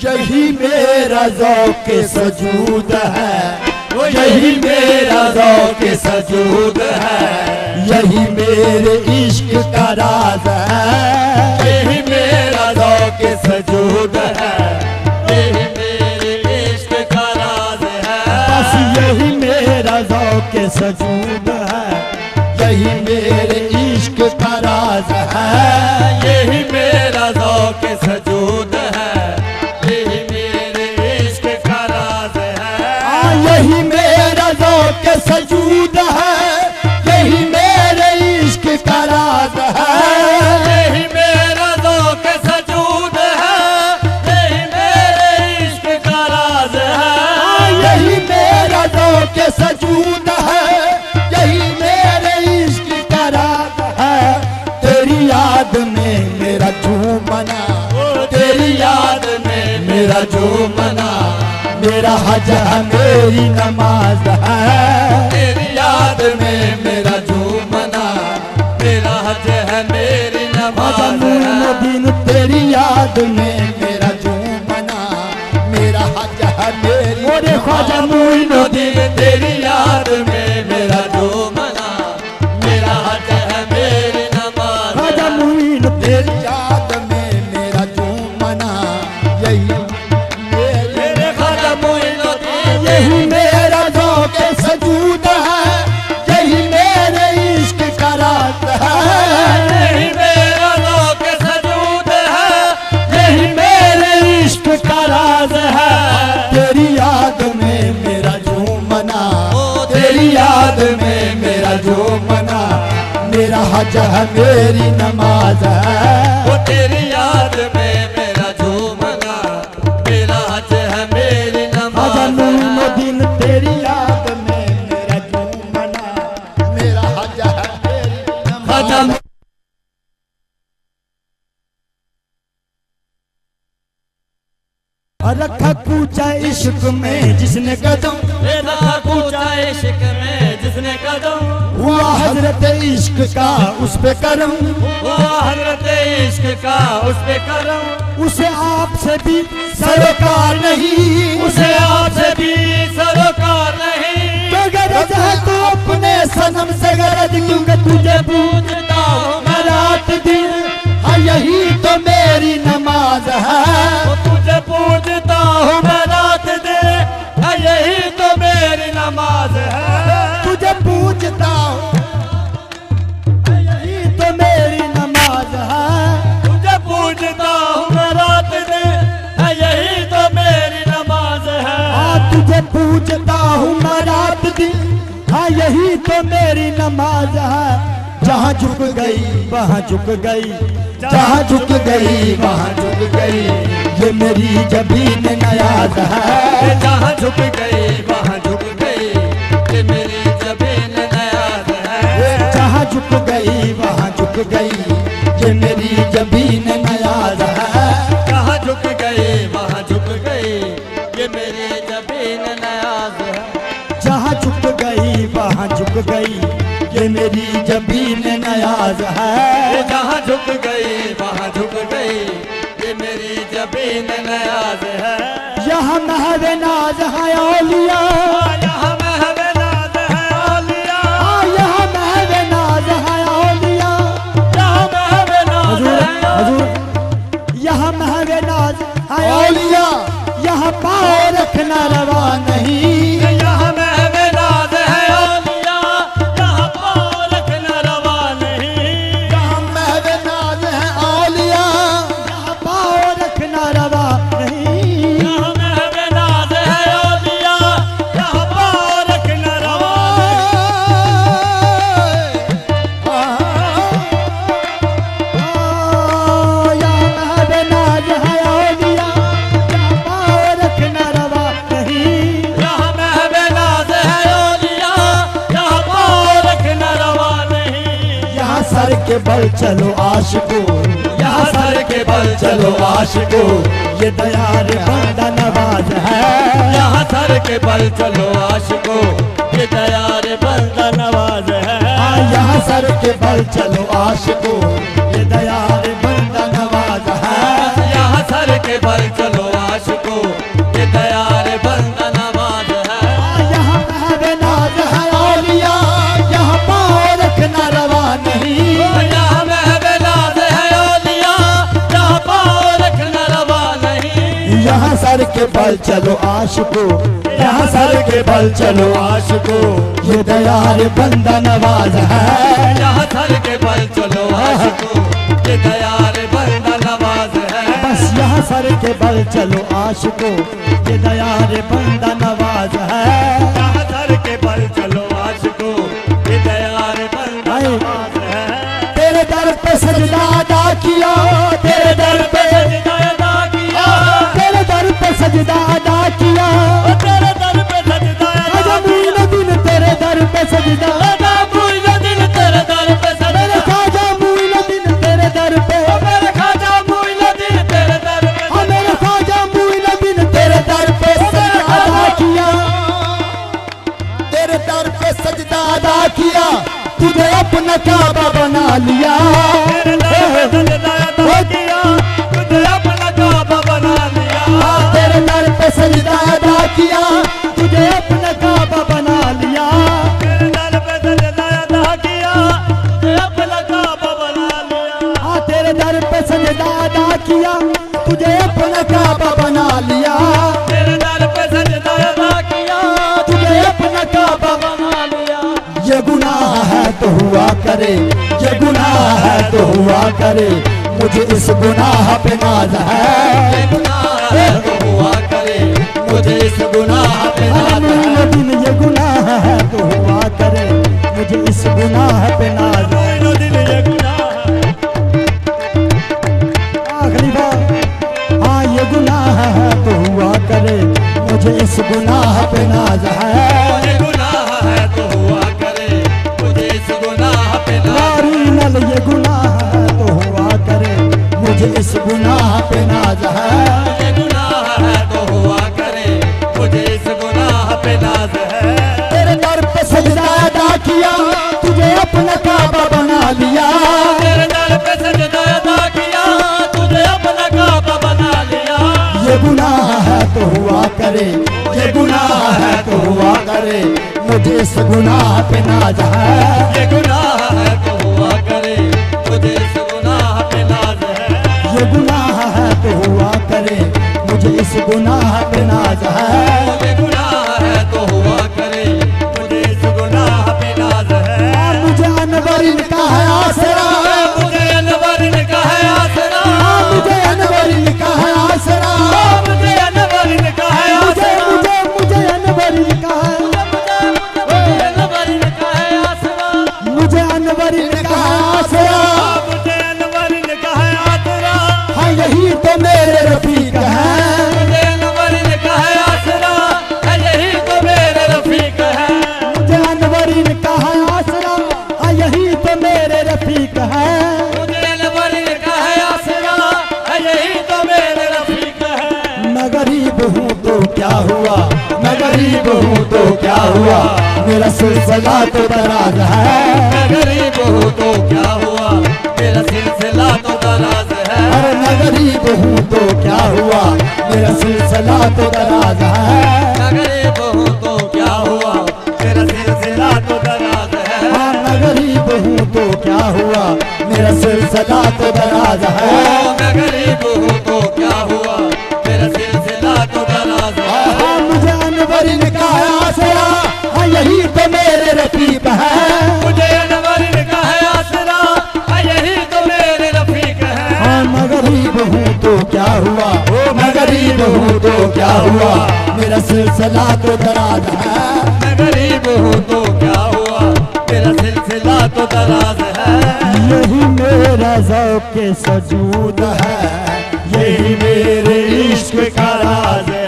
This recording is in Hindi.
यही मेरा ज़ौक़ सजूद है, यही मेरा ज़ौक़ सजूद है, यही मेरे इश्क का राज है, यही मेरा ज़ौक़ सजूद है, यही मेरे इश्क का राज है। बस यही मेरा ज़ौक़ सजूद है, यही मेरे इश्क का राज है, यही मेरा ज़ौक़ सजूद है, यही मेरे इश्क का राज है। यही मेरा ज़ौक़ सजूद है, यही मेरे इश्क का राज है, यही मेरा ज़ौक़ सजूद है, यही मेरे इश्क का राज है। यही मेरा ज़ौक़ सजूद है, यही मेरे इश्क का राज है। तेरी याद में मेरा झूमना, तेरी याद में मेरा झूमना, मेरा हज है मेरी नमाज है। तेरी याद में मेरा झूमना, मेरा हज है मेरी नमाज है। दिन तेरी याद में मेरा झूमना, मेरा हज है मेरी। मोरे ख्वाजा मोइनुद्दीन तेरी याद में मेरा झूमना, मेरा हज है मेरी नमाज। ख्वाजा मोइनुद्दीन तेरी याद में मेरा झूमना, यही यही मेरा ज़ौक़ सजूद है, यही मेरे इश्क का राज है। यही मेरा ज़ौक़ सजूद है, यही मेरे इश्क का राज है। तेरी याद में मेरा झूमना, तेरी याद में मेरा झूमना, मेरा हज है मेरी नमाज है। वो तेरी याद में मेरा झूमना, मेरा हज है मेरी नमाज है। दिन तेरी याद में मेरा झूमना, मेरा हज है मेरी नमाज। रखा कूचा इश्क में जिसने कदम, रखा कूचा इश्क में जिसने कदम, हुआ हजरत इश्क का उस पे करम, हुआ हजरत इश्क का उस पे करम। उसे आपसे भी सरोकार नहीं, उसे आपसे भी सरोकार नहीं। गरज है तो अपने सनम से गरज, क्योंकि तुझे पूजता हूँ मैं रात दिन, हाँ यही तो मेरी नमाज है। तुझे पूजता हूँ मैं रात दिन, हाँ यही तो मेरी नमाज है। तुझे पूजता हूँ, यही तो मेरी नमाज है। तुझे पूजता हूँ मैं रात दिन, हाँ यही तो मेरी नमाज है। हाँ तुझे पूजता हूँ मैं रात दिन, हाँ यही तो मेरी नमाज है। जहाँ झुक गई वहाँ झुक गई, जहाँ झुक गई वहाँ झुक गई, ये मेरी जबीन नयाज है। जहाँ झुक गई वहाँ झुक गई, ये मेरी जबीन नयाज है। जहाँ झुक गई वहाँ झुक गई, ये मेरी जबीन नयाज है। जहाँ झुक गई वहाँ झुक गई, ये मेरी जबीन नयाज है। जहाँ झुक गई वहाँ झुक गई, ये मेरी जबीन नयाज है। जहाँ झुक गई वहाँ झुक गई, ये मेरी जबीन नयाज है। यहाँ महवे नाज है औलिया, यहाँ महवे नाज है औलिया, यहाँ महवे नाज है औलिया, यहाँ महवे नाज है हुजूर, यहाँ महवे नाज है औलिया, यहाँ पाँव रखना रवा नहीं। यहाँ महवे नाज है औलिया, यहाँ पाँव रखना रवा नहीं। यहाँ महवे नाज है औलिया, यहाँ पाँव रखना रवा नहीं। यहाँ महवे नाज है औलिया, यहाँ पाँव रखना रवा नहीं। यहाँ महवे नाज है औलिया, यहाँ पाँव रखना रवा नहीं। यहाँ महवे नाज है औलिया, यहाँ पाँव रखना रवा नहीं। यहाँ सर के बल चलो आशिको, यहाँ सर के बल चलो आशिको, ये दयार बंदा नवाज है। यहाँ सर के बल चलो आशिको, ये दयार बंदा नवाज है। यहाँ सर के बल चलो आशिको, ये दयार बंदा नवाज है। यहाँ सर के बल चलो आशिकों ये दयार बंदा नवाज है। यहाँ महबनाज है औलिया, यहाँ पाँव रखना रवा नहीं। यहाँ महबनाज है औलिया, यहाँ पाँव रखना रवा नहीं। यहाँ सर के बल चलो आशिको, यहाँ सर के बल चलो आशिको, ये दयार बंदा नवाज है। यहाँ सर के बल चलो आशिकों ये दयार बंदा नवाज है। बस यहाँ सर के बल चलो आशिको, ये दयार बंदा नवाज है। यहाँ सर के बल चलो आशिकों ये दयार बंदा नवाज है। तेरे दर पे सजदा अदा किया, तेरे दर पे सजदा अदा किया, तेरे दर पे सजदा अदा किया, तेरे दर पे सजदा आजा मुइनुद्दीन तेरे दर पे सजदा, अदा मुइनुद्दीन तेरे दर पे सजदा, मेरे ख्वाजा मुइनुद्दीन तेरे दर पे, मेरे ख्वाजा मुइनुद्दीन तेरे दर पे, मेरे ख्वाजा मुइनुद्दीन तेरे दर पे सजदा अदा किया, तेरे दर पे सजदा अदा किया, तुझे अपना काबा बना लिया। तेरे दर पे सजदा अदा किया, तुझे अपना काबा बना लिया। तेरे दर पे सजदा अदा किया, तुझे अपना काबा बना लिया। तेरे दर पे सजदा अदा किया, तुझे अपना काबा बना लिया। हाँ तेरे दर पे सजदा अदा किया, तुझे अपना काबा बना लिया। तेरे दर पे सजदा अदा किया, तुझे अपना काबा बना लिया। ये गुनाह है तो हुआ करे, ये गुनाह है तो हुआ करे, मुझे इस गुनाह पे नाज है। ये गुनाह है तो हुआ करे, मुझे इस गुनाह पे नाज है। दिन ये गुनाह है तो हुआ करे, मुझे इस गुनाह पे नाज है। मुइनुद्दीन ये गुनाह है। आखिरी बात, हाँ ये गुनाह है तो हुआ करे, मुझे इस गुनाह पे नाज है। ये गुनाह है तो हुआ करे, मुझे इस गुनाह पे नाज है। नल ये गुनाह है तो हुआ करे, मुझे इस गुनाह पे नाज है। ये गुनाह है तो हुआ करे, मुझे इस गुनाह पे नाज है। तेरे दर पे सजदा अदा किया, तुझे अपना काबा बना लिया। तेरे दर पे सजदा अदा किया, तुझे अपना काबा बना लिया। ये गुनाह है तो हुआ करे, ये गुनाह है तो हुआ करे, मुझे इस गुनाह पे नाज है। ये गुनाह है तो हुआ करे, मुझे इस गुनाह पे नाज है। ये गुनाह है तो हुआ करे, मुझे इस गुनाह पे नाज है। ये गुनाह है तो हुआ करे, मुझे इस गुनाह पे नाज है। मुझे अनवरिन का है आसरा, मुझे अनवरिन का है आसरा, मुझे अनवरिन का है आसरा, मुझे अनवरिन का है मुझे आसरा, मुझे मुझे अनवरिन का है, मुझे अनवरिन का है आसरा, मुझे अनवरिन का है आसरा। मुझे अनवरिन का है आसरा। हाँ यही तो मेरे रफीक है, मुझे अनवरिन का है आसरा, यही तो मेरे रफीक है। मुझे अनवरिन का है आसरा, हाँ यही तो मेरे रफीक है। मुझे अनवरिन का है आसरा, यही तो मेरे रफीक है। मैं गरीब हूँ तो क्या हुआ, मैं गरीब हूँ तो क्या हुआ, मेरा सिलसिला तो दराज है। मैं गरीब हूँ तो क्या हुआ, मेरा सिलसिला तो दराज है। अरे मैं गरीब हूँ तो क्या हुआ, मेरा सिलसिला तो दराज है। मैं गरीब हूँ तो क्या हुआ, मेरा सिलसिला तो दराज है। हाँ मैं गरीब हूँ तो क्या हुआ, मेरा सिलसिला तो दराज है। मैं गरीब हूँ तो क्या हुआ, मेरा सिलसिला तो दराज है। हाँ मुझे अनवरिन का है आसरा, हाँ यही तो मेरे रफीक है। मुझे अनवरिन का है आसरा, यही तो मेरे रफीक है। हाँ मैं गरीब हूँ तो क्या हुआ, मैं गरीब हूँ तो क्या हुआ, मेरा सिलसिला तो दराज है। मैं गरीब हूँ तो क्या हुआ, मेरा सिलसिला तो दराज है। यही मेरा ज़ौक़ सजूद है, यही मेरे इश्क का राज है।